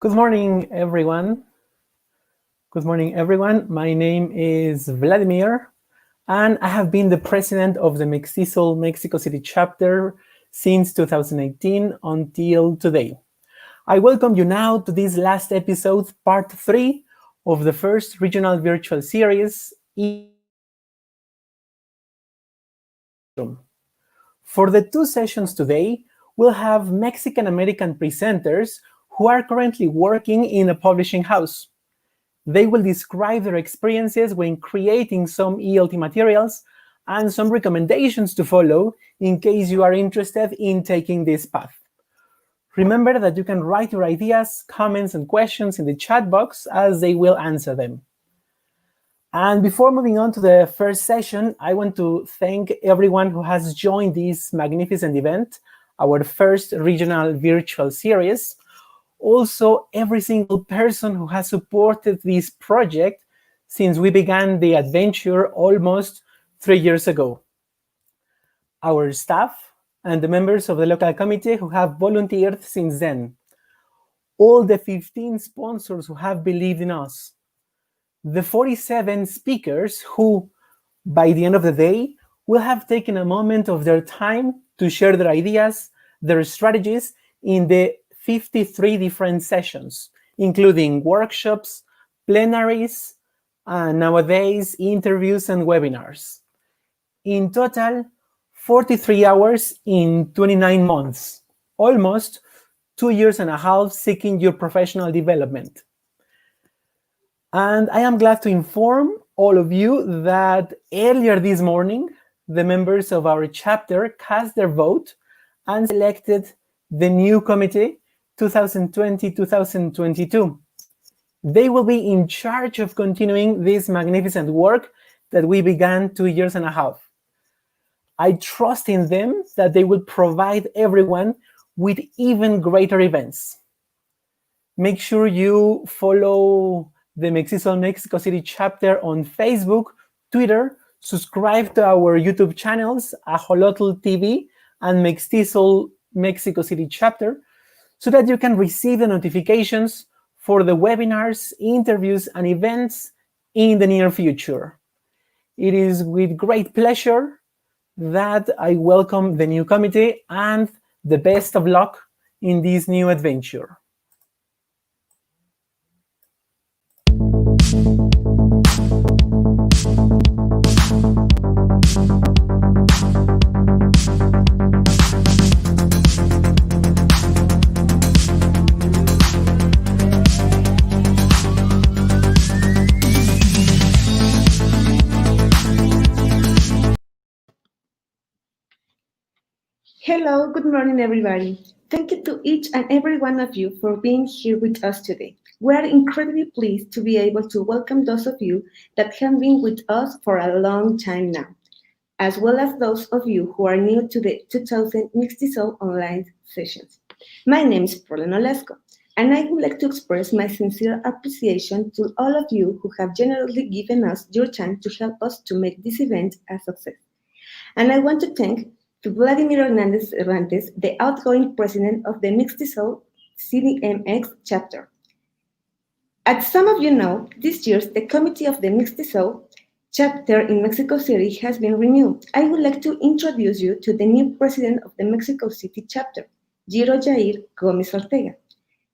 Good morning, everyone. Good morning, everyone. My name is Vladimir, and I have been the president of the Mextesol Mexico City chapter since 2018 until today. I welcome you now to this last episode, part 3 of the first regional virtual series. For the 2 sessions today, we'll have Mexican American presenters who are currently working in a publishing house. They will describe their experiences when creating some ELT materials and some recommendations to follow in case you are interested in taking this path. Remember that you can write your ideas, comments, and questions in the chat box as they will answer them. And before moving on to the first session, I want to thank everyone who has joined this magnificent event, our first regional virtual series. Also, every single person who has supported this project since we began the adventure almost 3 years ago. Our staff and the members of the local committee who have volunteered since then. All the 15 sponsors who have believed in us. The 47 speakers who, by the end of the day, will have taken a moment of their time to share their ideas, their strategies in the 53 different sessions, including workshops, plenaries, and nowadays interviews and webinars. In total, 43 hours in 29 months, almost 2 years and a half seeking your professional development. And I am glad to inform all of you that earlier this morning, the members of our chapter cast their vote and selected the new committee 2020-2022. They will be in charge of continuing this magnificent work that we began 2 years and a half. I trust in them that they will provide everyone with even greater events. Make sure you follow the Mextesol Mexico City chapter on Facebook, Twitter, subscribe to our YouTube channels, Ajolotl TV and Mextesol Mexico City chapter, so that you can receive the notifications for the webinars, interviews, and events in the near future. It is with great pleasure that I welcome the new committee and the best of luck in this new adventure. Hello, good morning, everybody. Thank you to each and every one of you for being here with us today. We are incredibly pleased to be able to welcome those of you that have been with us for a long time now, as well as those of you who are new to the 2000 Mextesol online sessions. My name is Porlen Olesco, and I would like to express my sincere appreciation to all of you who have generously given us your time to help us to make this event a success. And I want to thank to Vladimir Hernandez Cervantes, the outgoing president of the Mextesol CDMX chapter. As some of you know, this year the committee of the Mextesol chapter in Mexico City has been renewed. I would like to introduce you to the new president of the Mexico City chapter, Giro Jair Gomez Ortega.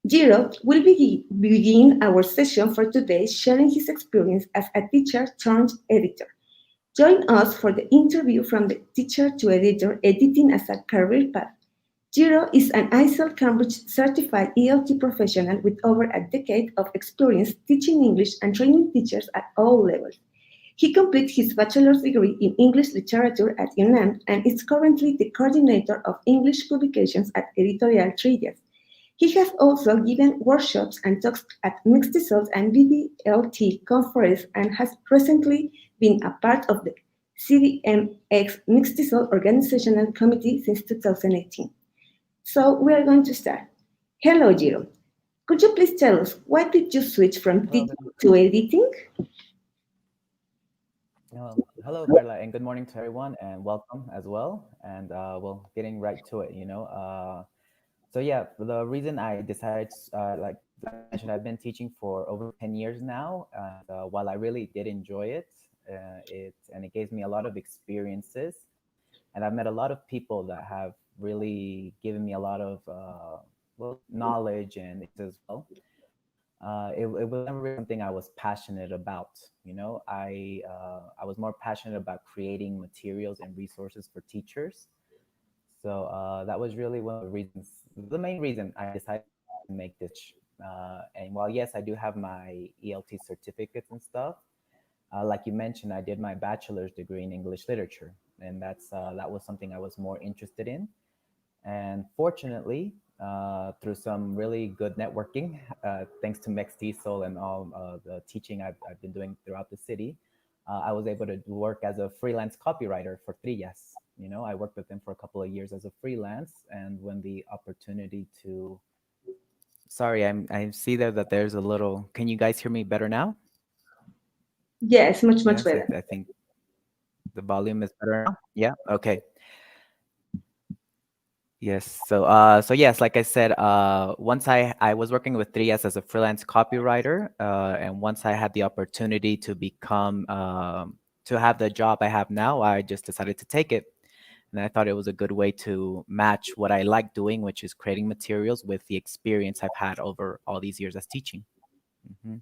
Giro will begin our session for today sharing his experience as a teacher turned editor. Join us for the interview from the teacher to editor, editing as a career path. Giro is an ISL Cambridge certified ELT professional with over a decade of experience teaching English and training teachers at all levels. He completed his bachelor's degree in English literature at UNAM and is currently the coordinator of English publications at Editorial Tridias. He has also given workshops and talks at Mextesol and BBLT conferences and has recently been a part of the CDMX Mextesol Organizational Committee since 2018. So we are going to start. Hello, Giro. Could you please tell us why did you switch from teaching to editing? Hello, Carla, and good morning to everyone, and welcome as well. And getting right to it, So yeah, the reason I decided, like I mentioned, I've been teaching for over 10 years now, and while I really did enjoy it, it gave me a lot of experiences, and I've met a lot of people that have really given me a lot of well, knowledge and as well. It was never really something I was passionate about. I was more passionate about creating materials and resources for teachers. So that was really one of the reasons, the main reason I decided to make this. And while yes, I do have my ELT certificates and stuff, like you mentioned, I did my bachelor's degree in English literature, and that was something I was more interested in. And fortunately, through some really good networking, thanks to Mextesol and all the teaching I've been doing throughout the city, I was able to work as a freelance copywriter for Trillas. I worked with them for a couple of years as a freelance, and when the opportunity to, sorry, I see there that there's a little. Can you guys hear me better now? Yes, much, much Yes, better. I think the volume is better now. Yeah. Okay. Yes. So yes, like I said, once I was working with 3S as a freelance copywriter, and once I had the opportunity to become to have the job I have now, I just decided to take it, and I thought it was a good way to match what I like doing, which is creating materials, with the experience I've had over all these years as teaching. Hmm.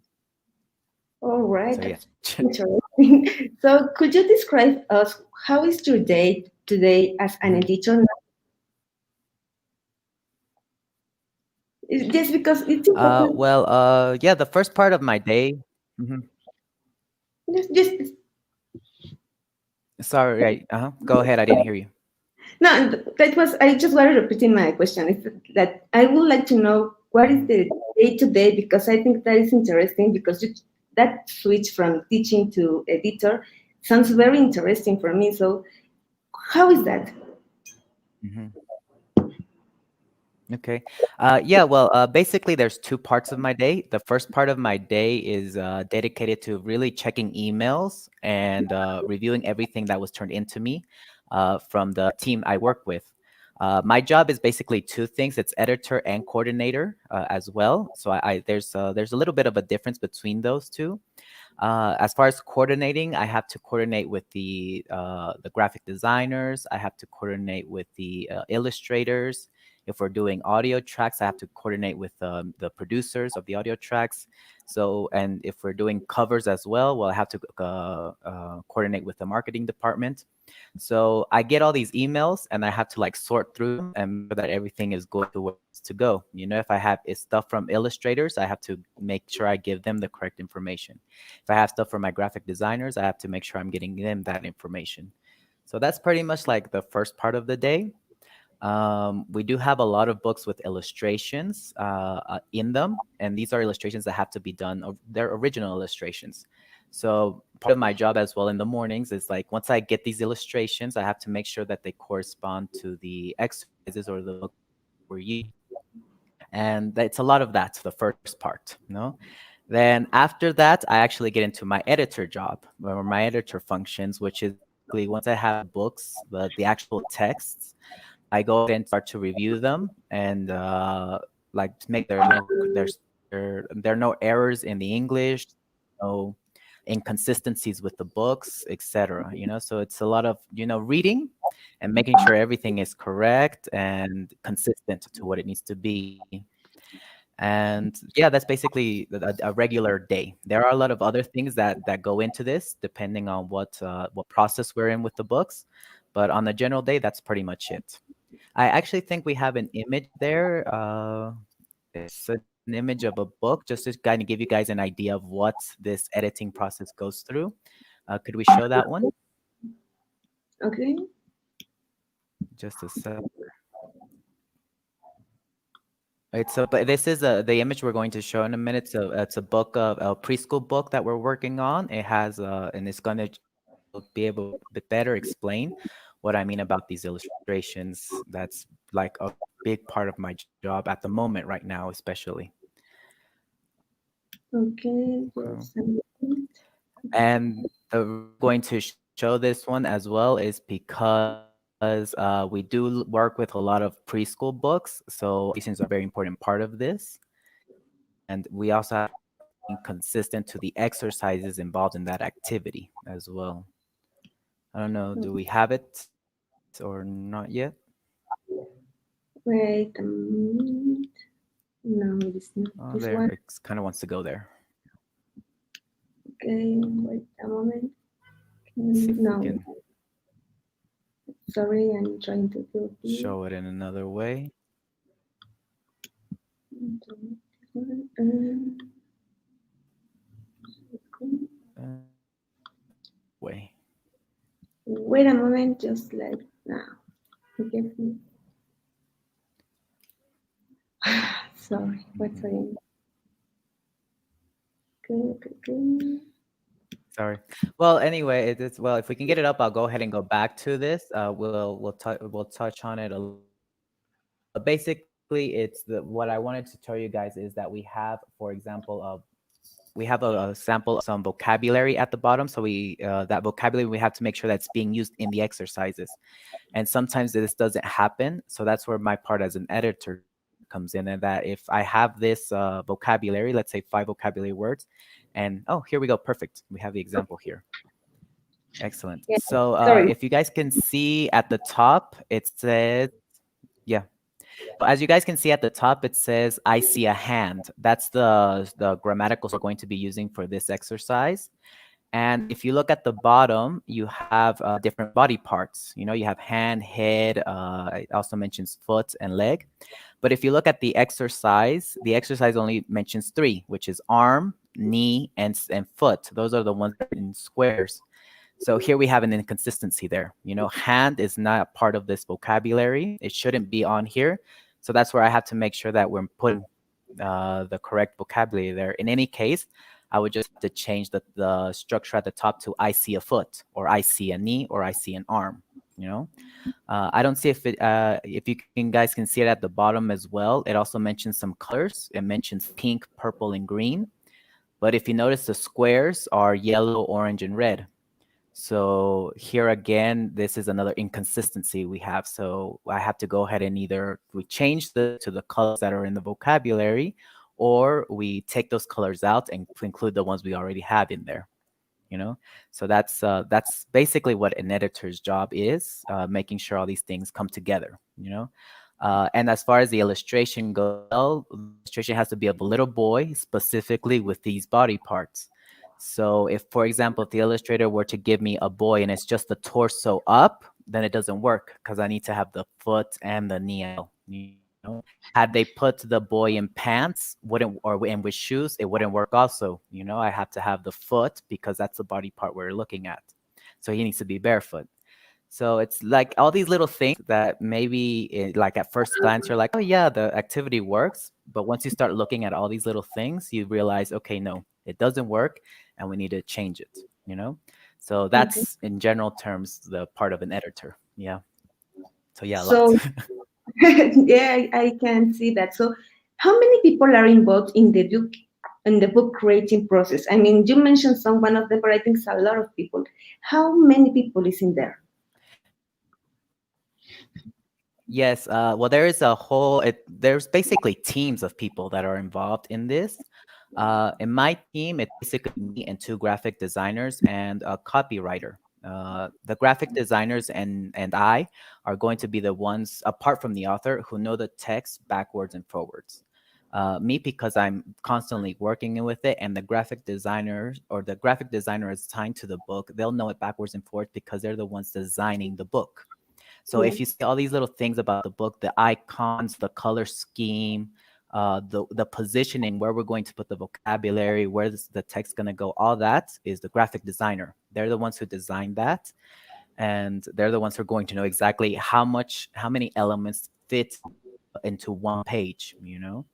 All right, So yeah. that's interesting. So, could you describe us how is your day today as an Mhm. editor? Just because it's important. Yeah, the first part of my day. Mhm. Just Sorry. Go ahead. I didn't hear you. no, that was, I just wanted repeating my question. Is that I would like to know what is Mhm. the day to day, because I think that is interesting, because that switch from teaching to editor sounds very interesting for me. So how is that? Mhm. Okay. Yeah, well, basically, there's two parts of my day. The first part of my day is dedicated to really checking emails and reviewing everything that was turned into me from the team I work with. My job is basically two things. It's editor and coordinator as well. So there's a little bit of a difference between those two. As far as coordinating, I have to coordinate with the graphic designers. I have to coordinate with the illustrators. If we're doing audio tracks, I have to coordinate with the producers of the audio tracks. So, and if we're doing covers as well, I have to coordinate with the marketing department. So I get all these emails and I have to like sort through them and make sure that everything is going to where it's to go. If I have stuff from illustrators, I have to make sure I give them the correct information. If I have stuff from my graphic designers, I have to make sure I'm getting them that information. So that's pretty much like the first part of the day. We do have a lot of books with illustrations in them, and these are illustrations that have to be done. They're original illustrations. So part of my job as well in the mornings is like once I get these illustrations, I have to make sure that they correspond to the exercises or the book we're using. And it's a lot of that, the first part. Then after that, I actually get into my editor job or my editor functions, which is basically once I have the books, the actual texts, I go ahead and start to review them and like to make there are no errors in the English, no inconsistencies with the books, etc. So it's a lot of reading and making sure everything is correct and consistent to what it needs to be. And yeah, that's basically a regular day. There are a lot of other things that go into this, depending on what process we're in with the books. But on a general day, that's pretty much it. I actually think we have an image there. It's an image of a book, just to kind of give you guys an idea of what this editing process goes through. Could we show that one? Okay. Just a sec. But this is the image we're going to show in a minute. So it's a preschool book that we're working on. It has and it's going to be able to better explain what I mean about these illustrations. That's like a big part of my job at the moment right now, especially. Okay. Okay. Just a minute. And the reason I'm going to show this one as well is because because we do work with a lot of preschool books, so illustrations are a very important part of this. And we also have to make sure we're being consistent to the exercises involved in that activity as well. I don't know, do we have it or not yet? Wait a minute. No, it is not Oh, this there, one. it kind of wants to go there. Okay, wait a moment. Let's see if we No, can sorry, I'm trying to do this. show it in another way. Way. Wait a moment, just like now. Okay. Sorry, what's Mhm. again? Okay, okay, okay. Sorry. Well, anyway, it's well, if we can get it up, I'll go ahead and go back to this. We'll touch on it a little bit. But basically, it's the what I wanted to tell you guys is that we have, for example, we have a sample of some vocabulary at the bottom. So we that vocabulary we have to make sure that's being used in the exercises. And sometimes this doesn't happen. So that's where my part as an editor comes in. And that if I have this vocabulary, let's say 5 vocabulary words, and oh, here we go, perfect. We have the example here. Excellent. Yeah, So sorry. if you guys can see at the top, it says, yeah. So as you guys can see at the top, it says, I see a hand. That's the grammatical we're going to be using for this exercise. And if you look at the bottom, you have different body parts. You know, you have hand, head, it also mentions foot and leg. But if you look at the exercise only mentions three, which is arm, knee, and foot. Those are the ones that are in squares. So here we have an inconsistency there. You know, hand is not part of this vocabulary. It shouldn't be on here. So that's where I have to make sure that we're putting the correct vocabulary there. In any case, I would just have to change the structure at the top to I see a foot, or I see a knee, or I see an arm, you know? I don't see if you can, guys can see it at the bottom as well. It also mentions some colors. It mentions pink, purple, and green. But if you notice, the squares are yellow, orange, and red. So here again, this is another inconsistency we have. So I have to go ahead and either we change the to the colors that are in the vocabulary, or we take those colors out and include the ones we already have in there. You know, so that's basically what an editor's job is, making sure all these things come together. You know, and as far as the illustration goes, well, the illustration has to be of a little boy specifically with these body parts. So if, for example, if the illustrator were to give me a boy and it's just the torso up, then it doesn't work because I need to have the foot and the knee out, you know. Had they put the boy in pants, wouldn't or and with shoes, it wouldn't work also. You know, I have to have the foot because that's the body part we're looking at. So he needs to be barefoot. So it's like all these little things that maybe like at first glance you're like, oh yeah, the activity works. But once you start looking at all these little things, you realize, okay, no, it doesn't work and we need to change it, you know? So Okay. that's in general terms the part of an editor. Yeah. So yeah, lots. So, yeah, I can see that. So, how many people are involved in the book creating process? I mean, you mentioned some one of them, but I think it's a lot of people. How many people is in there? Yes, well, there is a whole, there's basically teams of people that are involved in this. In my team, it's basically me and two graphic designers and a copywriter. The graphic designers and I are going to be the ones, apart from the author, who know the text backwards and forwards. Me, because I'm constantly working with it, and the graphic designers or the graphic designer assigned to the book, they'll know it backwards and forwards because they're the ones designing the book. So Yeah. if you see all these little things about the book, the icons, the color scheme, the positioning, where we're going to put the vocabulary, where the text going to go, all that is the graphic designer. They're the ones who designed that, and they're the ones who are going to know exactly how many elements fit into one page. You know,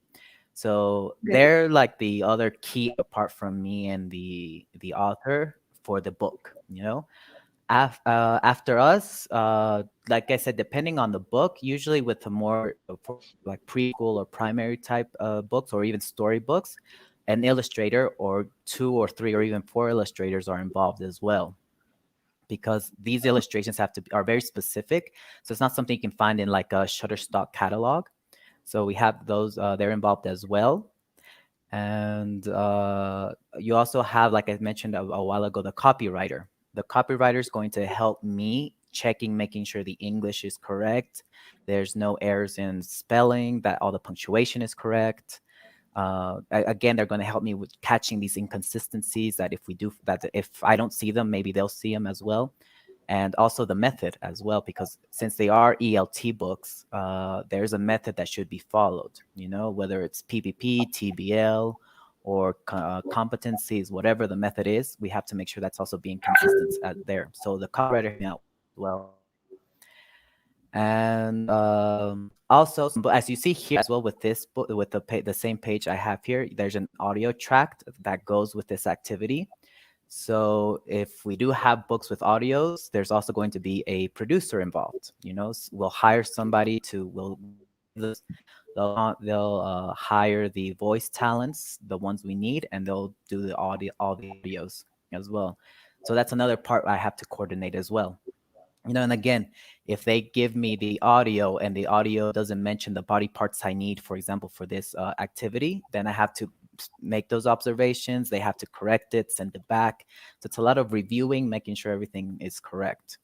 so Okay. they're like the other key apart from me and the author for the book. You know, after us, like I said, depending on the book, usually with the more for like preschool or primary type books or even story books, an illustrator or two or three or even four illustrators are involved as well. because these illustrations are very specific. So it's not something you can find in like a Shutterstock catalog. So we have those, they're involved as well. And you also have, like I mentioned a while ago, the copywriter. The copywriter is going to help me checking, making sure the English is correct. There's no errors in spelling, that all the punctuation is correct. Again, they're going to help me with catching these inconsistencies that if I don't see them, maybe they'll see them as well. And also the method as well, because since they are ELT books, there's a method that should be followed, whether it's PPP, TBL, or competencies, whatever the method is, we have to make sure that's also being consistent there. So the copywriter helped me out as well. And also, as you see here as well with this book, with the same page I have here, there's an audio track that goes with this activity. So if we do have books with audios, there's also going to be a producer involved. We'll hire somebody we'll give this, they'll hire the voice talents, the ones we need, and they'll do all the audios as well. So that's another part I have to coordinate as well. And again, if they give me the audio and the audio doesn't mention the body parts I need, for example, for this activity, then I have to make those observations. They have to correct it, send it back. So it's a lot of reviewing, making sure everything is correct.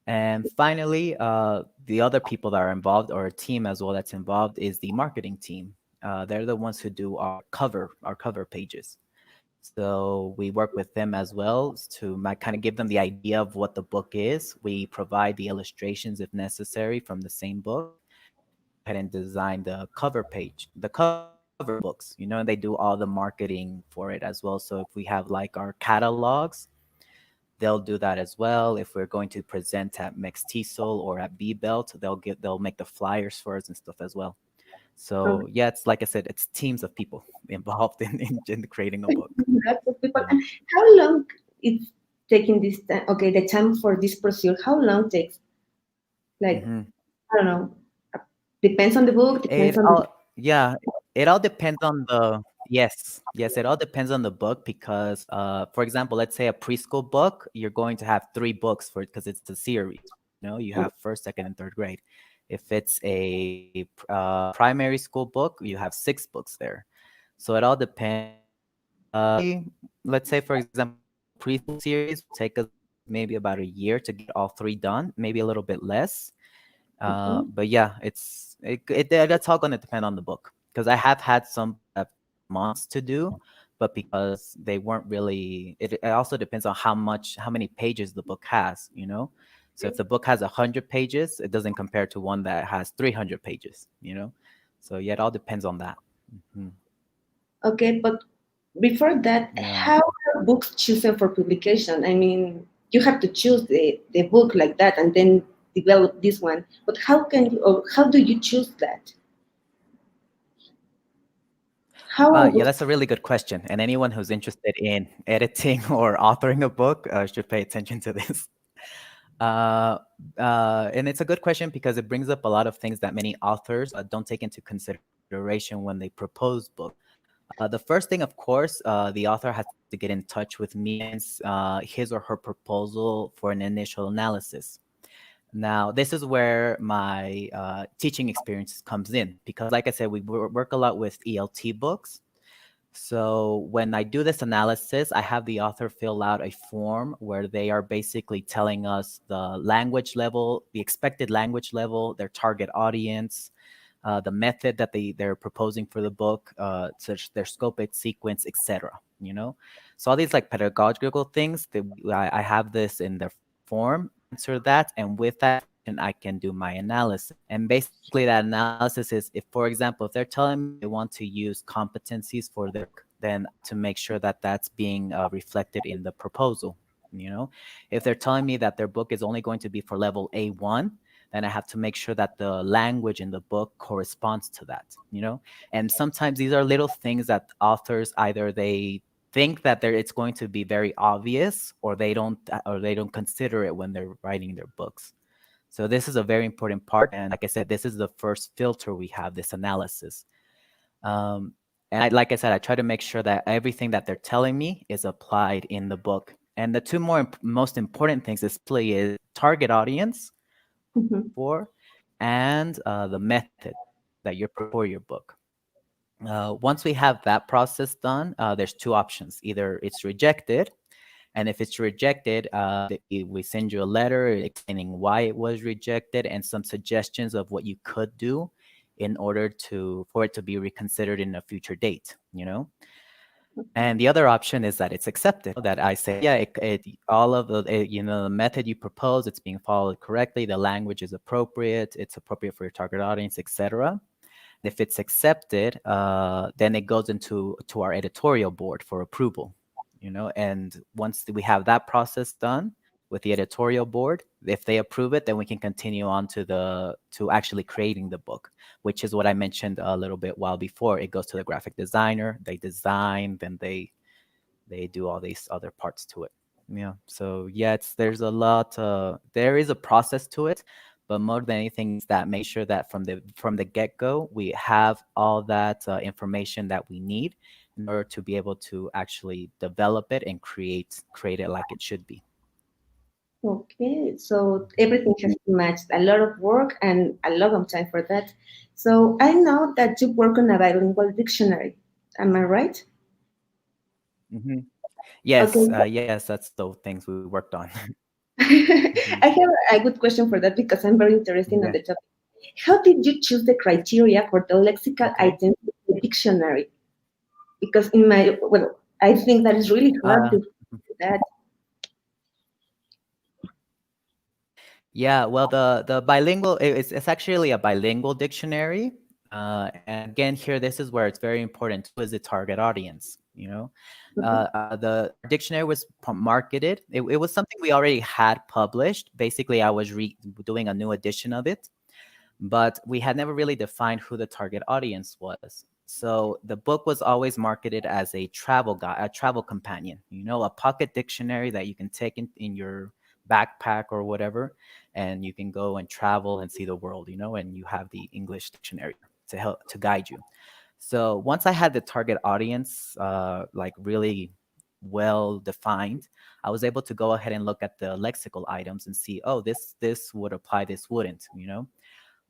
And finally, the other people that are involved, or a team as well that's involved, is the marketing team. They're the ones who do our cover pages. So we work with them as well to kind of give them the idea of what the book is. We provide the illustrations if necessary from the same book, and they go ahead and design the cover page, the cover books, and they do all the marketing for it as well. So if we have like our catalogs, they'll do that as well. If we're going to present at Mextesol or at B Belt, they'll make the flyers for us and stuff as well. So yeah, it's like I said, it's teams of people involved in creating a book. Lots of people. Yeah. And how long it's taking this time? Okay, the time for this procedure. How long takes? Like I don't know. Depends on the book. Depends It on the. all Yeah, it all depends on the yes, it all depends on the book because for example, let's say a preschool book, you're going to have 3 books for it because it's a series. You have first, second, and third grade. If it's a primary school book, you have 6 books there. So it all depends. Let's say, for example, preschool series will take us maybe about a year to get all 3 done, maybe a little bit less. But yeah, that's all going to depend on the book because I have had some books that have taken months to do, but because they weren't really, it also depends on how many pages the book has. So if the book has 100 pages, it doesn't compare to one that has 300 pages. So yeah, it all depends on that. Mhm. Okay, but before that, Yeah. how are books chosen for publication? I mean, you have to choose the book like that and then develop this one. But how can you, or how do you choose that? How are Yeah, books? that's a really good question. And anyone who's interested in editing or authoring a book should pay attention to this. And it's a good question because it brings up a lot of things that many authors don't take into consideration when they propose books. The first thing, of course, the author has to get in touch with me and his or her proposal for an initial analysis. Now, this is where my teaching experience comes in because, like I said, we work a lot with ELT books. So when I do this analysis, I have the author fill out a form where they are basically telling us the language level, the expected language level, their target audience, the method that they're proposing for the book, such their scope, its sequence, etc. So all these like pedagogical things that I have this in their form, answer that, and with that information, I can do my analysis. And basically, that analysis is if, for example, if they're telling me they want to use competencies for their, then to make sure that that's being reflected in the proposal. If they're telling me that their book is only going to be for level A1, then I have to make sure that the language in the book corresponds to that. And sometimes these are little things that authors either they think that it's going to be very obvious or they don't consider it when they're writing their books. So this is a very important part. And like I said, this is the first filter we have, this analysis. And like I said, I try to make sure that everything that they're telling me is applied in the book. And the two most important things especially is target audience Mhm. for and the method that you're for your book. Once we have that process done, there's two options. Either it's rejected, and if it's rejected, we send you a letter explaining why it was rejected and some suggestions of what you could do in order for it to be reconsidered in a future date, you know? And the other option is that it's accepted. That I say, yeah, all of the method you propose, it's being followed correctly. The language is appropriate. It's appropriate for your target audience, etc. If it's accepted, then it goes to our editorial board for approval. And once we have that process done with the editorial board, if they approve it, then we can continue on to actually creating the book, which is what I mentioned a little bit while before. It goes to the graphic designer, they design, then they do all these other parts to it. Yeah. So yeah, there's a lot. There is a process to it, but more than anything is that make sure that from the get go we have all that information that we need in order to be able to actually develop it and create it like it should be. Okay, so everything has to match a lot of work and a lot of time for that. So I know that you work on a bilingual dictionary. Am I right? Hmm. Okay. Yes, yes, that's the things we worked on. Hmm. I have a good question for that because I'm very interested in Yeah. the topic. How did you choose the criteria for the lexical Okay. items in the dictionary? Because I think that is really hard Uh, to do that. Yeah, well, the bilingual it's actually a bilingual dictionary. And again, here this is where it's very important too, is the target audience. The our dictionary was marketed. It was something we already had published. Basically, I was doing a new edition of it, but we had never really defined who the target audience was. So the book was always marketed as a travel guide, a travel companion, a pocket dictionary that you can take in your backpack or whatever, and you can go and travel and see the world, and you have the English dictionary to help to guide you. So once I had the target audience like really well defined, I was able to go ahead and look at the lexical items and see, oh, this would apply, this wouldn't.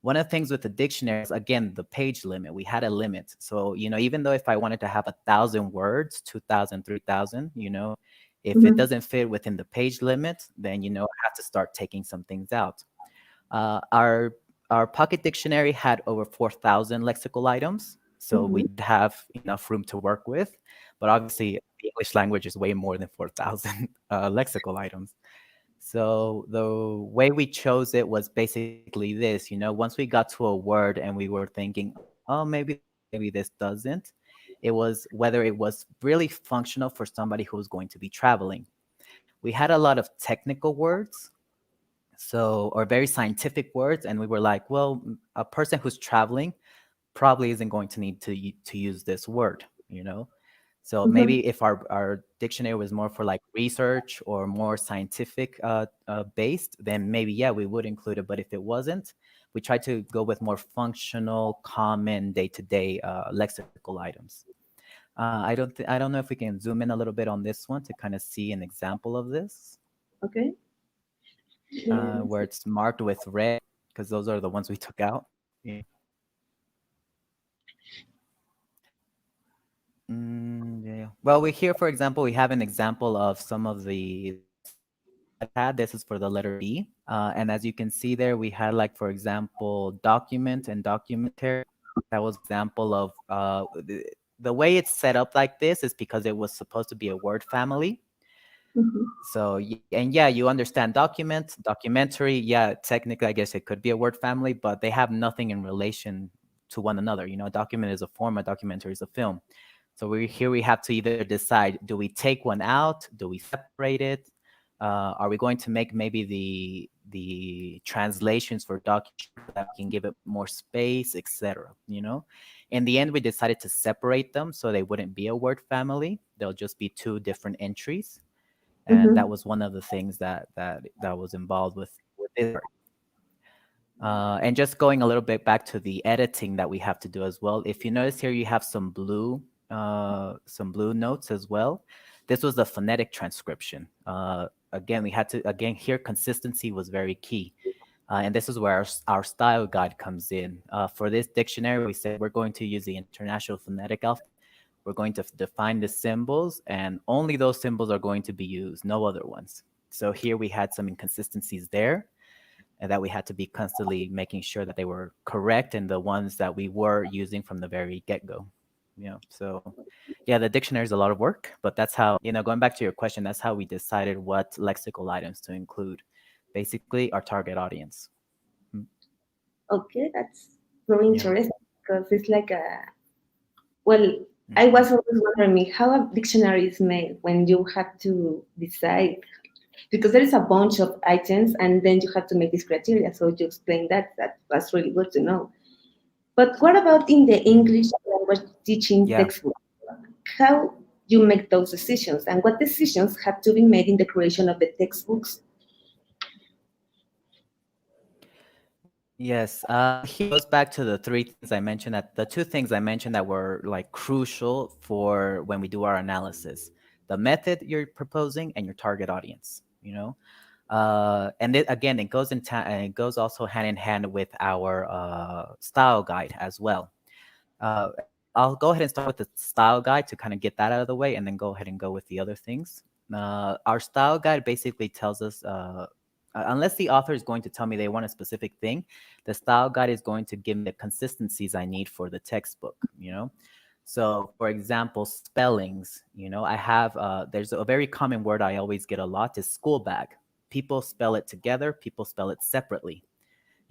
One of the things with the dictionary is, again, the page limit. We had a limit. So, even though if I wanted to have 1,000 words, 2,000, 3,000, if it Mhm. doesn't fit within the page limit, then, I have to start taking some things out. Uh, our our pocket dictionary had over 4,000 lexical items, so we Mhm. did have enough room to work with. But obviously, the English language is way more than 4,000 lexical items. So the way we chose it was basically this, once we got to a word and we were thinking, oh, maybe this works, maybe this doesn't. It was whether it was really functional for somebody who was going to be traveling. We had a lot of technical words, or very scientific words, and we were like, well, a person who's traveling probably isn't going to need to use this word. So Mhm. maybe if our dictionary was more for like research or more scientific based, then maybe, yeah, we would include it. But if it wasn't, we tried to go with more functional, common, day-to-day lexical items. I don't know if we can zoom in a little bit on this one to kind of see an example of this, Okay. Yes. where it's marked with red because those are the ones we took out. Yeah. Yeah. Well, we here, for example, we have an example of some of the lexical items that we had. This is for the letter D. And as you can see there, we had, like, for example, document and documentary. That was example of the way it's set up like this is because it was supposed to be a word family. Mhm. So, and yeah, you understand documentary. Yeah, technically, I guess it could be a word family, but they have nothing in relation to one another. A document is a form, a documentary is a film. So we have to either decide, do we take one out? Do we separate it? Are we going to make maybe the translations for document so that we can give it more space, etc. In the end, we decided to separate them so they wouldn't be a word family. They'll just be two different entries, and that Mhm. was one of the things that was involved with this part. And just going a little bit back to the editing that we have to do as well. If you notice here, you have some blue notes as well. This was the phonetic transcription. Again, we had to, again, here consistency was very key. And this is where our style guide comes in. For this dictionary, we said we're going to use the International Phonetic Alphabet. We're going to define the symbols, and only those symbols are going to be used, no other ones. So here we had some inconsistencies there, and that we had to be constantly making sure that they were correct and the ones that we were using from the very get-go. So yeah, the dictionary is a lot of work, but that's how, going back to your question, that's how we decided what lexical items to include. Basically, our target audience. Okay, that's very Yeah. interesting because it's like a, well, I Mhm. was always wondering me how a dictionary is made when you have to decide, because there is a bunch of items and then you have to make this criteria. So you explain that. That was really good to know. But what about in the Mhm. English language teaching Yeah. textbook? How you make those decisions and what decisions have to be made in the creation of the textbooks? Yes. Here goes back to the three things I mentioned, that the two things I mentioned that were like crucial for when we do our analysis: the method you're proposing and your target audience. And again, it goes it goes also hand in hand with our style guide as well. I'll go ahead and start with the style guide to kind of get that out of the way, and then go ahead and go with the other things. Our style guide basically tells us, unless the author is going to tell me they want a specific thing, the style guide is going to give me the consistencies I need for the textbook. So, for example, spellings. I have there's a very common word I always get a lot is school bag. People spell it together. People spell it separately.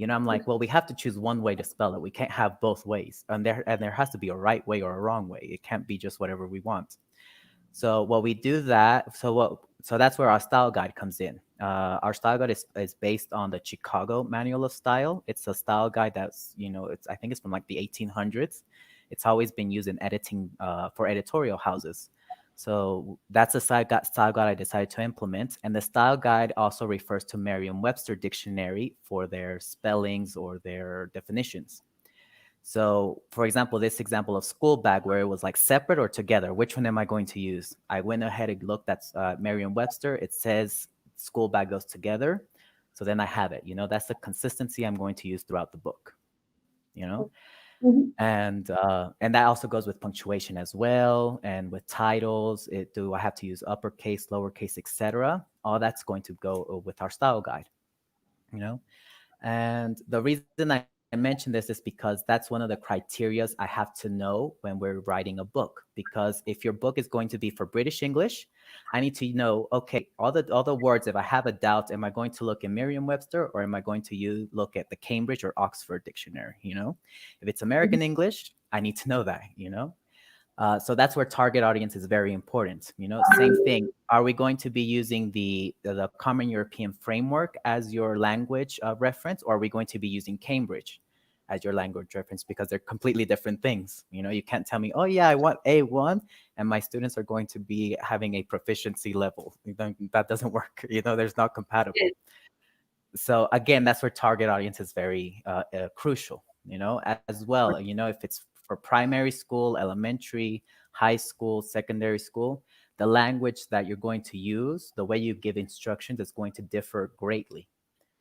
I'm like, well, we have to choose one way to spell it. We can't have both ways. And there has to be a right way or a wrong way. It can't be just whatever we want. So what we do that, so that's where our style guide comes in. Our style guide is based on the Chicago Manual of Style. It's a style guide that's, I think it's from like the 1800s. It's always been used in editing for editorial houses. So that's a style guide I decided to implement. And the style guide also refers to Merriam-Webster dictionary for their spellings or their definitions. So, for example, this example of school bag where it was like separate or together, which one am I going to use? I went ahead and looked at Merriam-Webster. It says school bag goes together. So then I have it. That's the consistency I'm going to use throughout the book. You know, Mhm. and that also goes with punctuation as well, and with titles. Do I have to use uppercase, lowercase, etc.? All that's going to go with our style guide. You know, and the reason I mention this is because that's one of the criterias I have to know when we're writing a book. Because if your book is going to be for British English, I need to know, okay, all the words, if I have a doubt, am I going to look in Merriam-Webster, or am I going to look at the Cambridge or Oxford dictionary? If it's American English, I need to know that. So that's where target audience is very important. Same thing. Are we going to be using the Common European Framework as your language reference, or are we going to be using Cambridge as your language reference? Because they're completely different things. You can't tell me, oh yeah, I want A1, and my students are going to be having a proficiency level. That doesn't work. There's not compatible. So again, that's where target audience is very crucial, as well. If it's for primary school, elementary, high school, secondary school, the language that you're going to use, the way you give instructions is going to differ greatly.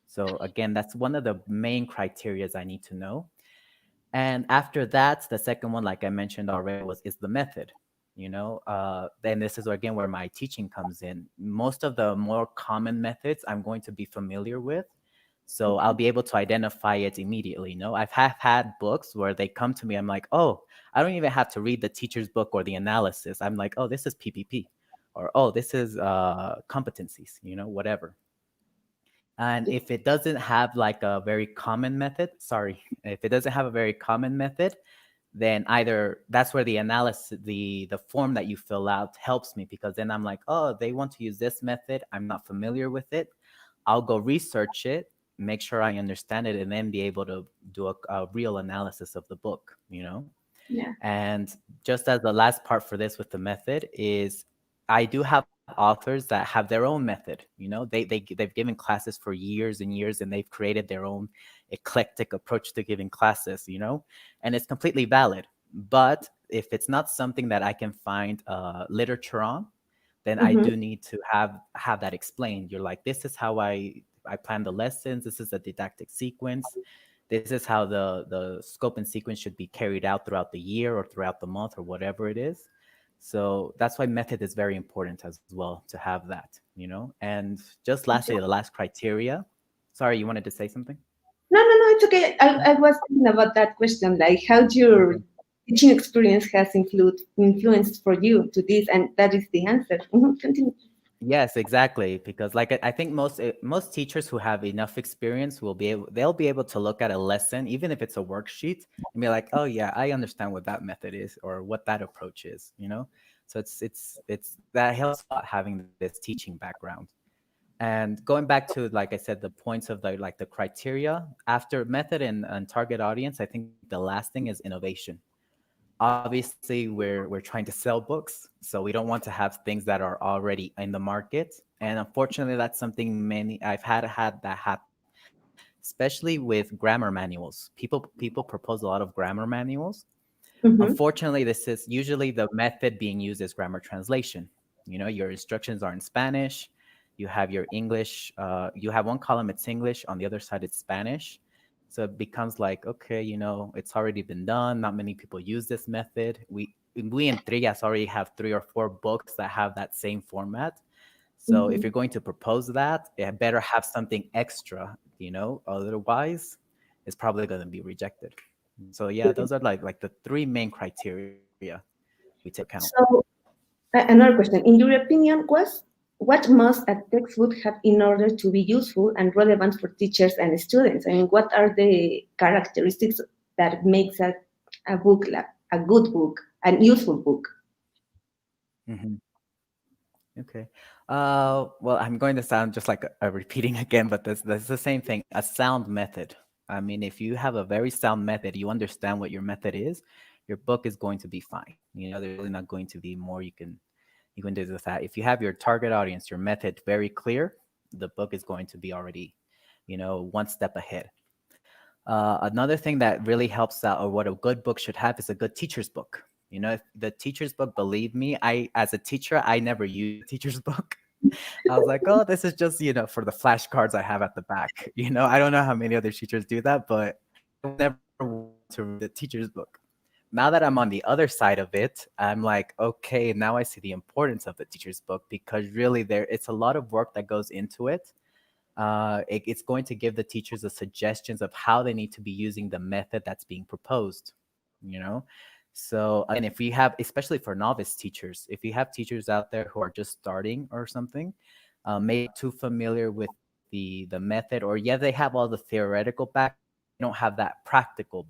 So again, that's one of the main criterias I need to know. And after that, the second one, like I mentioned already, is the method. Then this is again where my teaching comes in. Most of the more common methods I'm going to be familiar with, so I'll be able to identify it immediately. I've had books where they come to me, I'm like, oh, I don't even have to read the teacher's book or the analysis. I'm like, oh, this is PPP, or oh, this is competencies, whatever. And if it doesn't have like a very common method, sorry, if it doesn't have a very common method, then either that's where the analysis, the form that you fill out helps me, because then I'm like, oh, they want to use this method. I'm not familiar with it. I'll go research it, make sure I understand it, and then be able to do a real analysis of the book. Yeah. And just as the last part for this with the method is, I do have authors that have their own method. They've given classes for years and years, and they've created their own eclectic approach to giving classes. And it's completely valid. But if it's not something that I can find literature on, then I Mm-hmm. do need to have that explained. You're like, this is how I plan the lessons. This is the didactic sequence. This is how the scope and sequence should be carried out throughout the year or throughout the month or whatever it is. So that's why method is very important as well to have that, you know. And just lastly, the last criteria. Sorry, you wanted to say something? No, no, no, it's okay. I was thinking about that question, like how your Okay. teaching experience has influenced for you to this, and that is the answer. Mhm, continue. Yes, exactly. Because like I think most teachers who have enough experience they'll be able to look at a lesson, even if it's a worksheet, and be like, oh yeah, I understand what that method is or what that approach is, you know? So it's that helps a lot having this teaching background. And going back to, like I said, the points of the criteria after method and target audience, I think the last thing is innovation. Obviously we're trying to sell books, so we don't want to have things that are already in the market. And unfortunately that's something many I've had that happen, especially with grammar manuals. People propose a lot of grammar manuals. Mm-hmm. Unfortunately, this is usually the method being used as grammar translation. You know, your instructions are in Spanish. You have your English. You have one column it's English, on the other side it's Spanish. So it becomes like, okay, you know, it's already been done. Not many people use this method. We in Trillas already have 3 or 4 books that have that same format. So if Mm-hmm. you're going to propose that, it better have something extra, you know. Otherwise, it's probably going to be rejected. So yeah, those are like the 3 main criteria we take into account. So, another question. In your opinion, what must a textbook have in order to be useful and relevant for teachers and students? I mean, what are the characteristics that makes a book like a good book, a useful book? Hmm. Okay. Well, I'm going to sound just like a repeating again, but that's the same thing. A sound method. I mean, if you have a very sound method, you understand what your method is, your book is going to be fine. You know, there's really not going to be more you can do with that. If you have your target audience, your method very clear, the book is going to be already, you know, one step ahead. Another thing that really helps out, or what a good book should have, is a good teacher's book. You know, if the teacher's book, believe me, as a teacher, I never used a teacher's book. I was like, oh, this is just, you know, for the flashcards I have at the back. You know, I don't know how many other teachers do that, but I would never want to read the teacher's book. Now that I'm on the other side of it, I'm like, okay, now I see the importance of the teacher's book, because really it's a lot of work that goes into it. It's going to give the teachers the suggestions of how they need to be using the method that's being proposed, you know. So again, if we have, especially for novice teachers, if you have teachers out there who are just starting or something, maybe too familiar with the method, or yeah, they have all the theoretical background, but they don't have that practical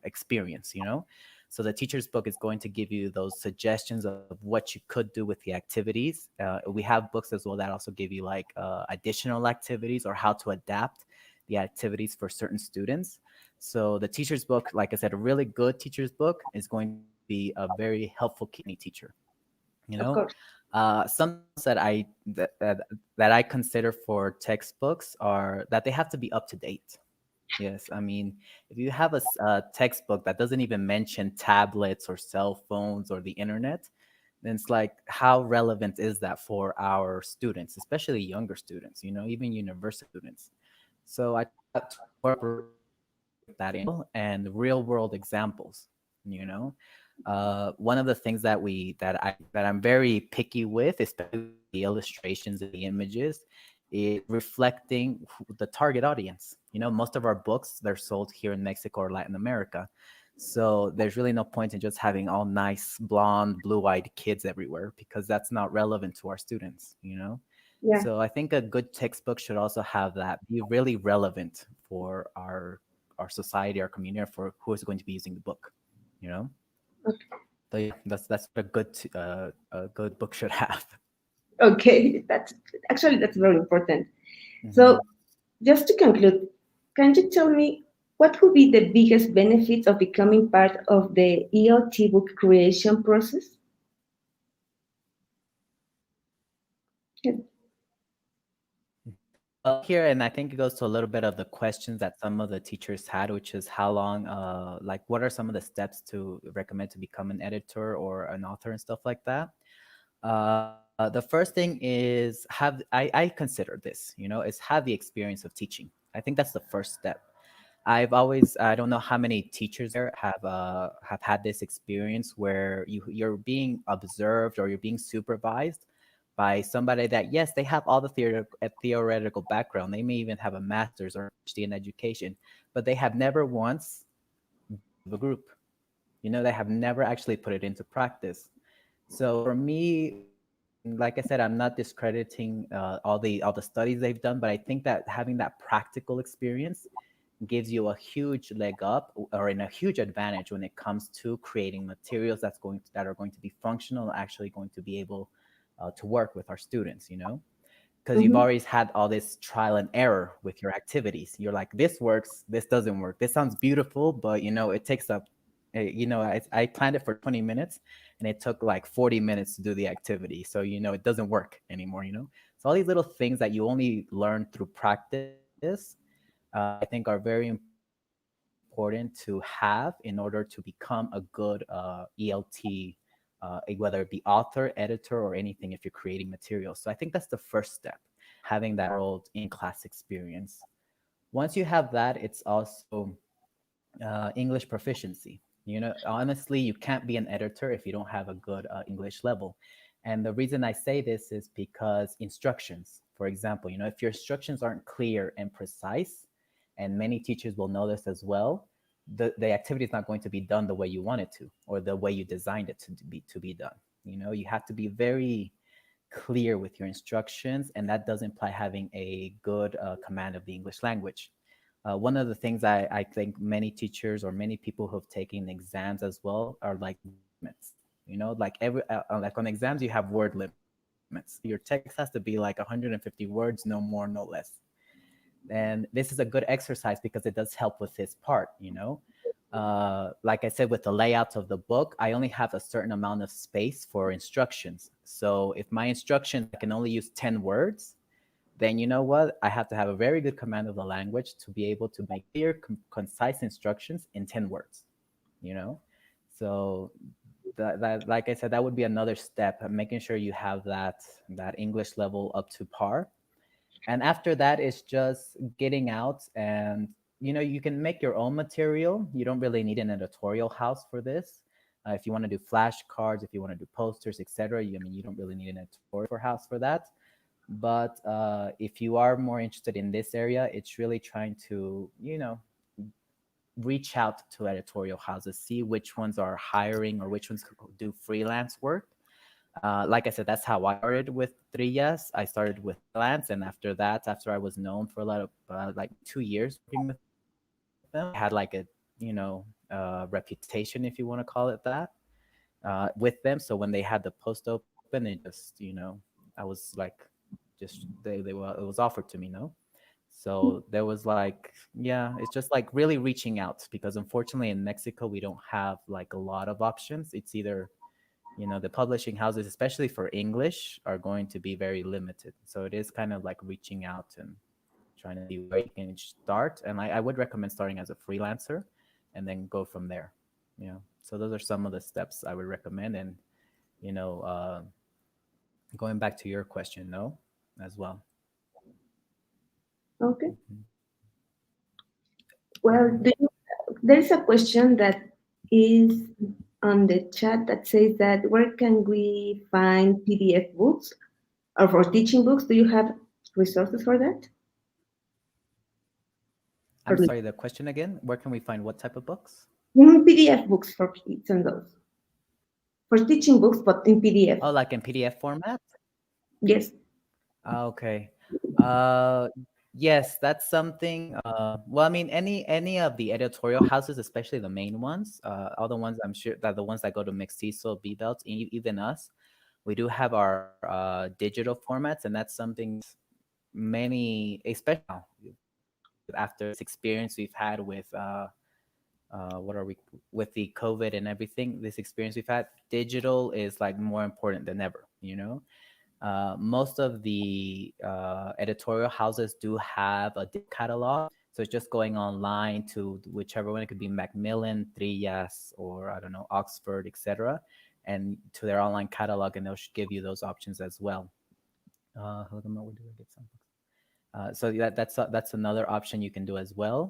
experience, you know. So the teacher's book is going to give you those suggestions of what you could do with the activities. We have books as well that also give you like additional activities or how to adapt the activities for certain students. So the teacher's book, like I said, a really good teacher's book is going to be a very helpful key for any teacher. You Of know, course. some things that I consider for textbooks are that they have to be up to date. Yes, I mean, if you have a textbook that doesn't even mention tablets or cell phones or the internet, then it's like, how relevant is that for our students, especially younger students, you know, even university students? So I try to incorporate that in and real world examples, you know. One of the things that I'm very picky with, especially with the illustrations and the images, is reflecting the target audience. You know, most of our books, they're sold here in Mexico or Latin America, so there's really no point in just having all nice blonde blue-eyed kids everywhere, because that's not relevant to our students, you know. Yeah. So I think a good textbook should also have that, be really relevant for our society, our community, or for who is going to be using the book, you know. So yeah, that's what a good book should have. Okay. That's very important. So, Hmm. just to conclude, can you tell me what would be the biggest benefits of becoming part of the ELT book creation process? Well, here, and I think it goes to a little bit of the questions that some of the teachers had, which is how long, like, what are some of the steps to recommend to become an editor or an author and stuff like that. The first thing is I consider this, is have the experience of teaching. I think that's the first step. I don't know how many teachers there have had this experience where you're being observed or you're being supervised by somebody that, yes, they have all the theoretical background. They may even have a master's or PhD in education, but they have never once been part of a group. They have never actually put it into practice. So for me, like I said, I'm not discrediting all the studies they've done, but I think that having that practical experience gives you a huge leg up or in a huge advantage when it comes to creating materials that are going to be functional and actually going to be able to work with our students. Because you've Mhm. always had all this trial and error with your activities. You're like, this works, this doesn't work. This sounds beautiful, but it takes up. I planned it for 20 minutes, and it took like 40 minutes to do the activity. So it doesn't work anymore. So all these little things that you only learn through practice, I think are very important to have in order to become a good ELT, whether it be author, editor, or anything if you're creating materials. So I think that's the first step, having that old in-class experience. Once you have that, it's also English proficiency. Honestly, you can't be an editor if you don't have a good English level. And the reason I say this is because instructions, for example, if your instructions aren't clear and precise, and many teachers will know this as well, the activity is not going to be done the way you want it to, or the way you designed it to be done. You have to be very clear with your instructions, and that does imply having a good command of the English language. One of the things I think many teachers or many people who have taken exams as well are like word limits. Like like on exams, you have word limits. Your text has to be like 150 words, no more, no less. And this is a good exercise because it does help with this part. Like I said, with the layouts of the book, I only have a certain amount of space for instructions. So if my instructions, I can only use 10 words, then you know what? I have to have a very good command of the language to be able to make clear, concise instructions in 10 words, you know? So that like I said, that would be another step, making sure you have that English level up to par. And after that is just getting out, and you can make your own material. You don't really need an editorial house for this. If you want to do flashcards, if you want to do posters, etc., you don't really need an editorial house for that. But if you are more interested in this area, it's really trying to reach out to editorial houses, see which ones are hiring or which ones do freelance work. Like I said, that's how I started with Trillas. I started with freelance, and after that, after I was known for a lot of like 2 years working with them, I had like a reputation, if you want to call it that, with them. So when they had the post open, it just I was like, just they were it was offered to me. No, so there was like, yeah, it's just like really reaching out, because unfortunately in Mexico we don't have like a lot of options. It's either the publishing houses, especially for English, are going to be very limited. So it is kind of like reaching out and trying to see where you can start. And I would recommend starting as a freelancer and then go from there. So those are some of the steps I would recommend. And you know, uh, going back to your question, no, as well. Okay. Mhm. Well, Mhm. there's a question that is on the chat that says that where can we find PDF books or for teaching books? Do you have resources for that? I'm sorry, the question again. Where can we find what type of books? PDF books for kids and those. For teaching books, but in PDF. Oh, like in PDF format? Yes. Okay. Uh, yes, that's something. Well, I mean, any of the editorial houses, especially the main ones, all the ones I'm sure that the ones that go to Mextesol, B Belts, even us, we do have our digital formats, and that's something many, especially now, after this experience we've had with what are we with the COVID and everything, this experience we've had, digital is like more important than ever. Most of the editorial houses do have a catalog. So it's just going online to whichever one. It could be Macmillan, Trillas, or I don't know, Oxford, etc. and to their online catalog, and they'll give you those options as well. Hold on, where do I get some books? So that's another option you can do as well.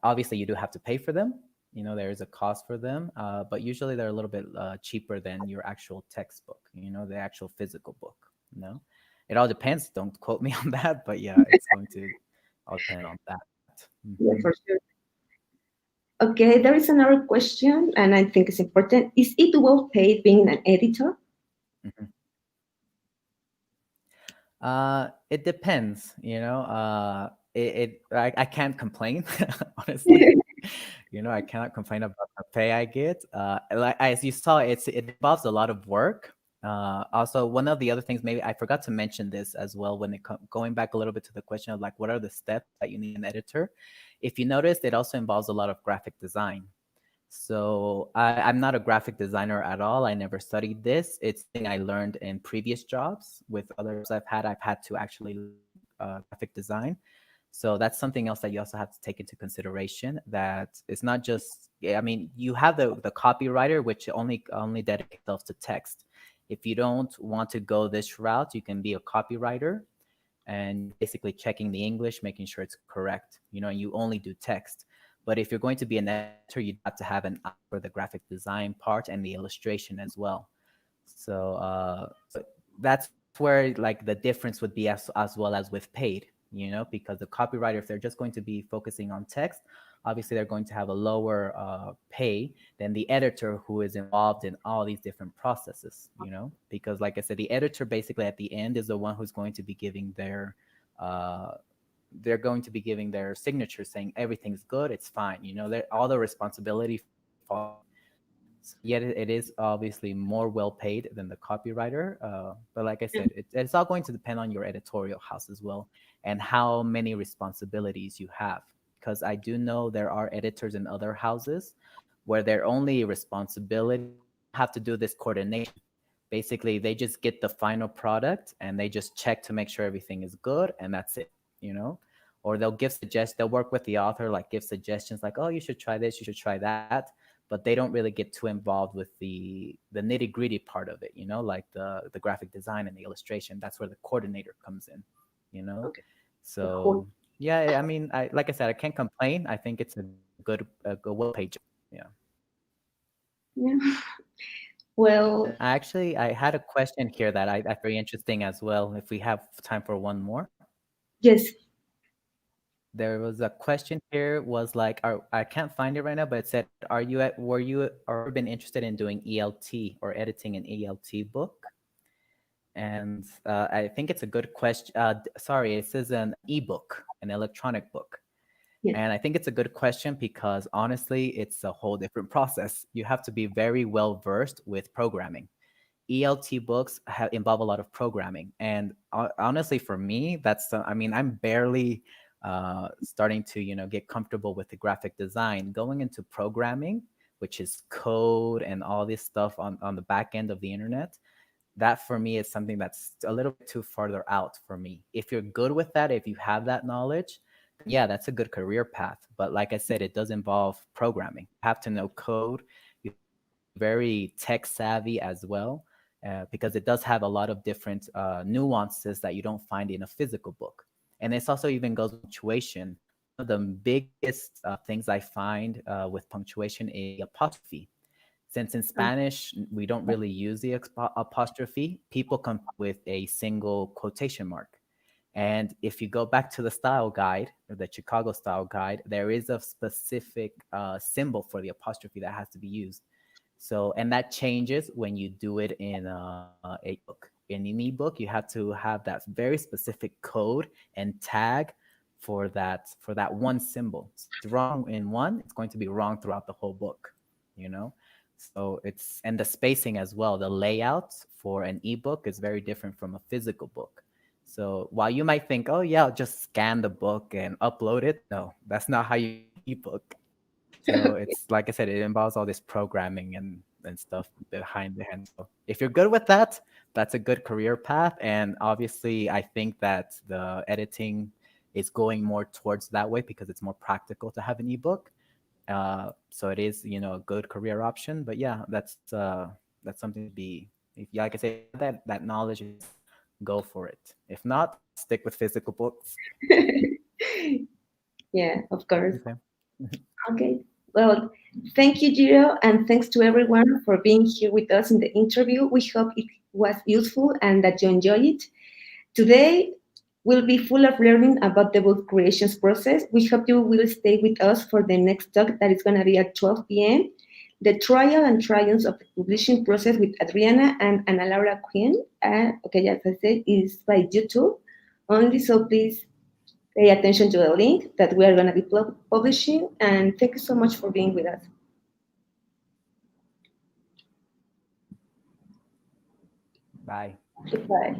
Obviously, you do have to pay for them. There is a cost for them, but usually they're a little bit cheaper than your actual textbook. The actual physical book. It all depends. Don't quote me on that, but yeah, it's going to all depend on that. Yeah, Mhm. for sure. Okay, there is another question, and I think it's important. Is it well paid being an editor? Mhm. It depends, I can't complain, honestly. I cannot complain about the pay I get. Like as you saw, it involves a lot of work. Also, one of the other things, maybe I forgot to mention this as well when going back a little bit to the question of like what are the steps that you need an editor. If you noticed, it also involves a lot of graphic design. So I'm not a graphic designer at all. I never studied this. It's something I learned in previous jobs. With other jobs I've had, to actually learn graphic design. So that's something else that you also have to take into consideration. That it's not just, I mean, you have the copywriter, which only dedicates itself to text. If you don't want to go this route, you can be a copywriter, and you're basically checking the English, making sure it's correct. You only do text. But if you're going to be an editor, you have to have an eye for the graphic design part and the illustration as well. So that's where like the difference would be as well as with paid, because the copywriter, if they're just going to be focusing on text, obviously they're going to have a lower pay than the editor who is involved in all these different processes, because like I said, the editor basically at the end is the one who's going to be giving uh, their signature saying everything's good, it's fine, all the responsibility falls on them. So yet it is obviously more well paid than the copywriter. But like I said, it's all going to depend on your editorial house as well and how many responsibilities you have. Because I do know there are editors in other houses where their only responsibility, they don't have to do this coordination. Basically, they just get the final product and they just check to make sure everything is good, and that's it, you know? Or they'll work with the author, like give suggestions like, oh, you should try this, you should try that, but they don't really get too involved with the nitty-gritty part of it, like the graphic design and the illustration. That's where the coordinator comes in, you know Okay. The whole, so yeah, I mean, like I said, I can't complain. I think it's a well-paid job. Yeah. yeah. Well, I had a question here that I very interesting as well, if we have time for one more. yes, There was a question here, was like, I can't find it right now, but it said, are you been interested in doing ELT or editing an ELT book? And I think it's a good question. Sorry, it says an ebook, an electronic book. yes. And I think it's a good question because honestly, it's a whole different process. You have to be very well versed with programming. ELT books involve a lot of programming. And honestly, for me, I mean, I'm barely starting to, get comfortable with the graphic design. Going into programming, which is code and all this stuff on the back end of the internet, that for me is something that's a little bit too farther out for me. If you're good with that, if you have that knowledge, then yeah, that's a good career path. But like I said, it does involve programming. You have to know code. You have to be very tech savvy as well, because it does have a lot of different nuances that you don't find in a physical book. And this also even goes with punctuation. One of the biggest things I find with punctuation is the apostrophe. Since in Spanish, we don't really use the apostrophe, people come with a single quotation mark. And if you go back to the style guide, or the Chicago style guide, there is a specific symbol for the apostrophe that has to be used. So, and that changes when you do it in a book. In an ebook, you have to have that very specific code and tag for that one symbol. So if it's wrong in one, it's going to be wrong throughout the whole book, you know? So and the spacing as well, the layout for an ebook is very different from a physical book. So while you might think, oh yeah, I'll just scan the book and upload it, no, that's not how you make an ebook. So it's like I said, it involves all this programming and stuff behind the hand. So if you're good with that, that's a good career path. And obviously, I think that the editing is going more towards that way because it's more practical to have an ebook. So it is, a good career option. But yeah, that's something to be, if you like I say, that knowledge, go for it. If not, stick with physical books. Yeah, of course. Okay. Okay. Well, thank you, Giro, and thanks to everyone for being here with us in the interview. We hope it was useful and that you enjoy it. Today will be full of learning about the book creations process. We hope you will stay with us for the next talk that is going to be at 12 p.m. The trial and triumphs of the publishing process with Adriana and Ana Laura Quinn. Okay, as I said, is by YouTube only, so please pay attention to the link that we are going to be publishing. And thank you so much for being with us. Bye. Goodbye.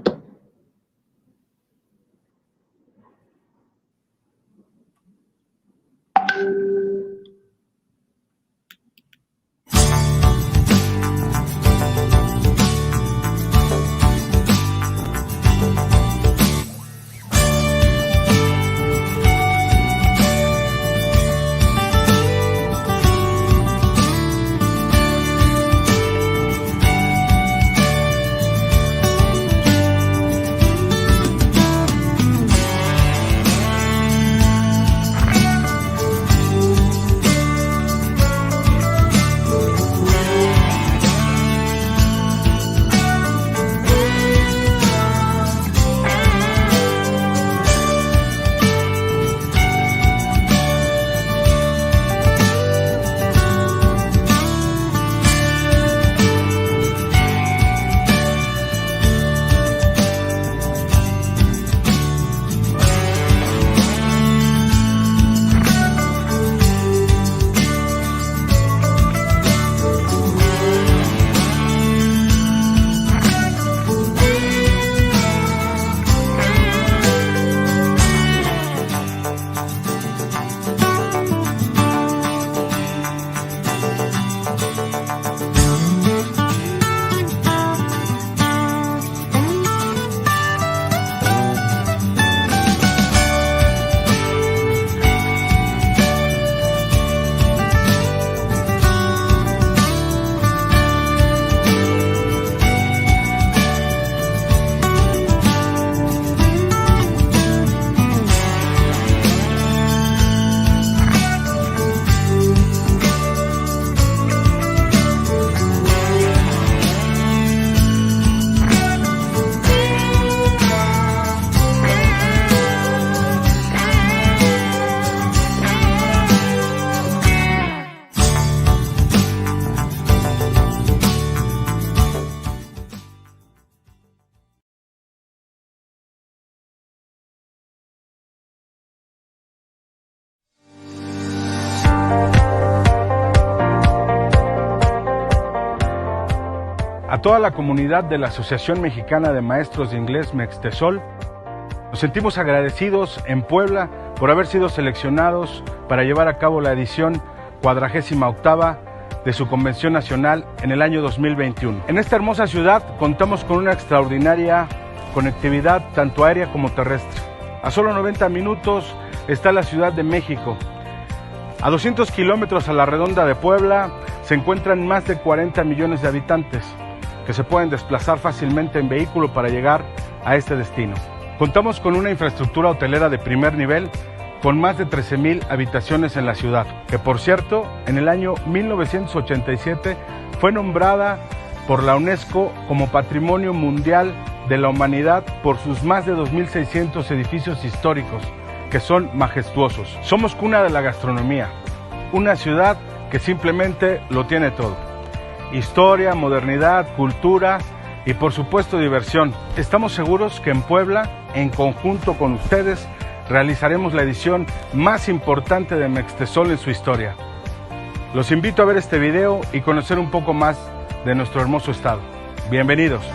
A toda la comunidad de la Asociación Mexicana de Maestros de Inglés Mextesol, nos sentimos agradecidos en Puebla por haber sido seleccionados para llevar a cabo la edición 48ª de su Convención Nacional en el año 2021. En esta hermosa ciudad contamos con una extraordinaria conectividad tanto aérea como terrestre. A solo 90 minutos está la Ciudad de México. A 200 kilómetros a la redonda de Puebla se encuentran más de 40 millones de habitantes que se pueden desplazar fácilmente en vehículo para llegar a este destino. Contamos con una infraestructura hotelera de primer nivel con más de 13,000 habitaciones en la ciudad, que por cierto, en el año 1987 fue nombrada por la UNESCO como Patrimonio Mundial de la Humanidad por sus más de 2,600 edificios históricos, que son majestuosos. Somos cuna de la gastronomía, una ciudad que simplemente lo tiene todo. Historia, modernidad, cultura y por supuesto diversión. Estamos seguros que en Puebla, en conjunto con ustedes, realizaremos la edición más importante de Mextesol en su historia. Los invito a ver este video y conocer un poco más de nuestro hermoso estado. Bienvenidos.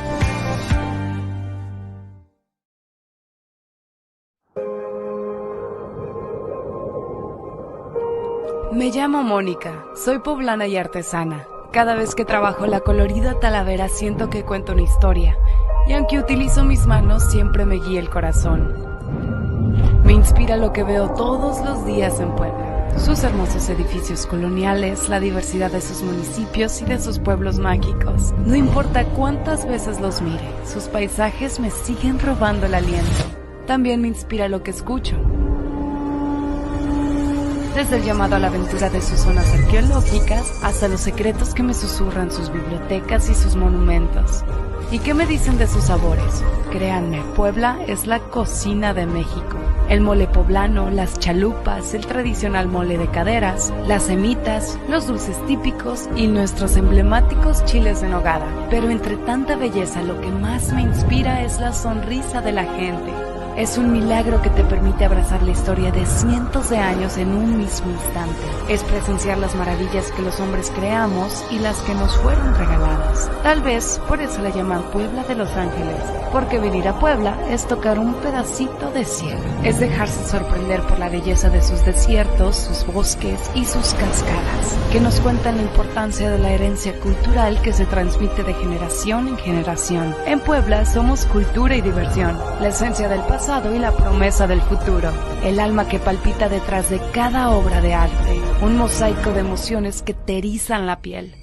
Me llamo Mónica, soy poblana y artesana. Cada vez que trabajo la colorida talavera siento que cuento una historia, y aunque utilizo mis manos siempre me guía el corazón. Me inspira lo que veo todos los días en Puebla. sus hermosos edificios coloniales, la diversidad de sus municipios y de sus pueblos mágicos. No importa cuántas veces los mire, sus paisajes me siguen robando el aliento. También me inspira lo que escucho. Desde el llamado a la aventura de sus zonas arqueológicas hasta los secretos que me susurran sus bibliotecas y sus monumentos. ¿Y qué me dicen de sus sabores? Créanme, Puebla es la cocina de México. El mole poblano, las chalupas, el tradicional mole de caderas, las semitas, los dulces típicos y nuestros emblemáticos chiles en nogada. Pero entre tanta belleza lo que más me inspira es la sonrisa de la gente. Es un milagro que te permite abrazar la historia de cientos de años en un mismo instante. Es presenciar las maravillas que los hombres creamos y las que nos fueron regaladas. Tal vez por eso la llaman Puebla de Los Ángeles, porque venir a Puebla es tocar un pedacito de cielo. Es dejarse sorprender por la belleza de sus desiertos, sus bosques y sus cascadas, que nos cuentan la importancia de la herencia cultural que se transmite de generación en generación. En Puebla somos cultura y diversión, la esencia del pasado y la promesa del futuro, el alma que palpita detrás de cada obra de arte, un mosaico de emociones que te erizan la piel.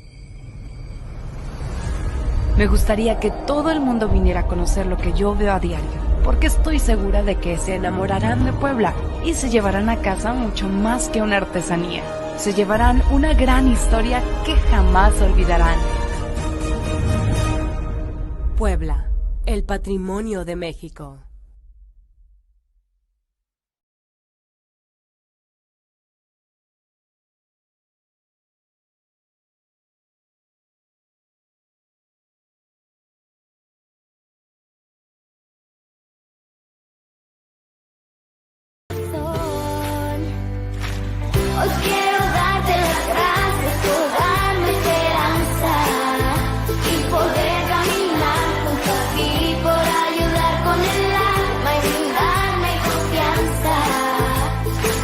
Me gustaría que todo el mundo viniera a conocer lo que yo veo a diario, porque estoy segura de que se enamorarán de Puebla y se llevarán a casa mucho más que una artesanía. Se llevarán una gran historia que jamás olvidarán. Puebla, el patrimonio de México. Hoy quiero darte las gracias por darme esperanza y poder caminar junto a ti, por ayudar con el alma y brindarme confianza,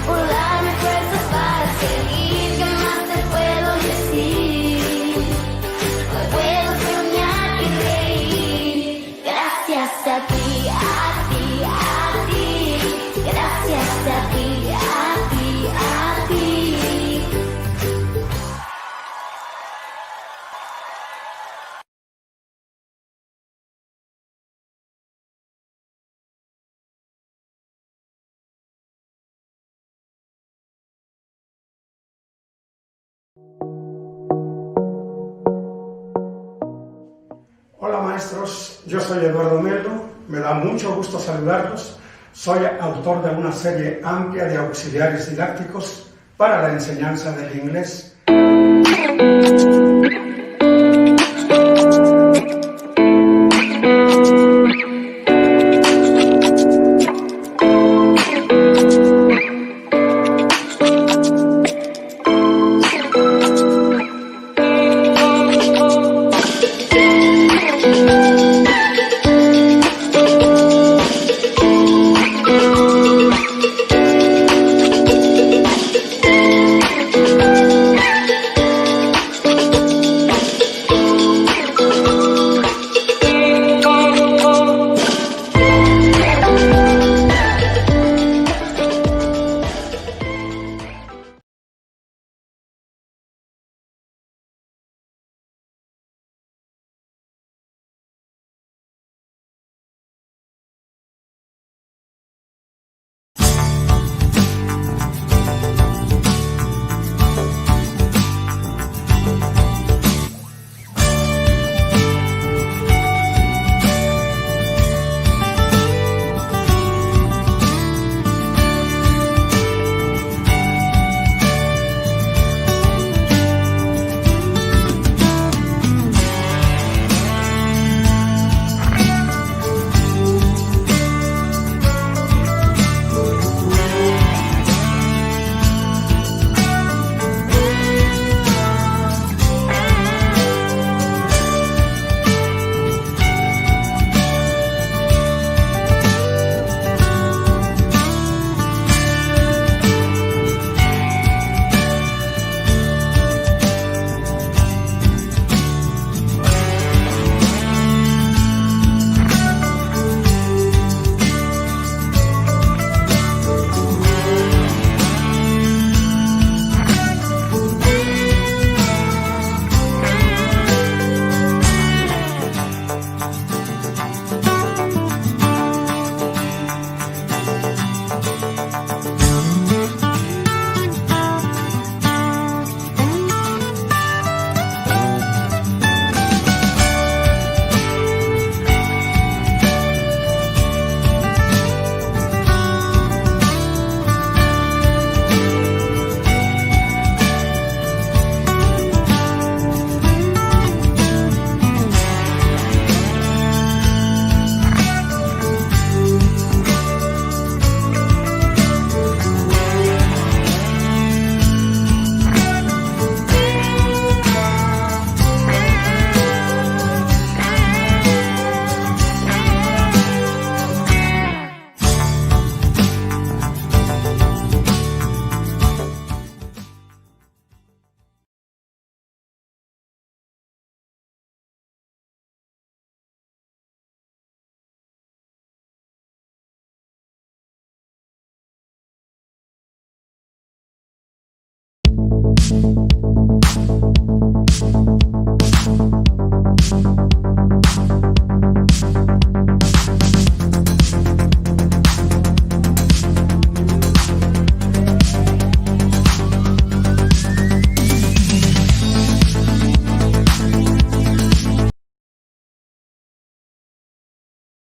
por darme fuerzas para seguir. ¿Qué más te puedo decir? Hoy puedo soñar y reír gracias a ti, a ti, a ti, gracias a ti, a ti, a ti. Hola maestros, yo soy Eduardo Melo, me da mucho gusto saludarlos. Soy autor de una serie amplia de auxiliares didácticos para la enseñanza del inglés.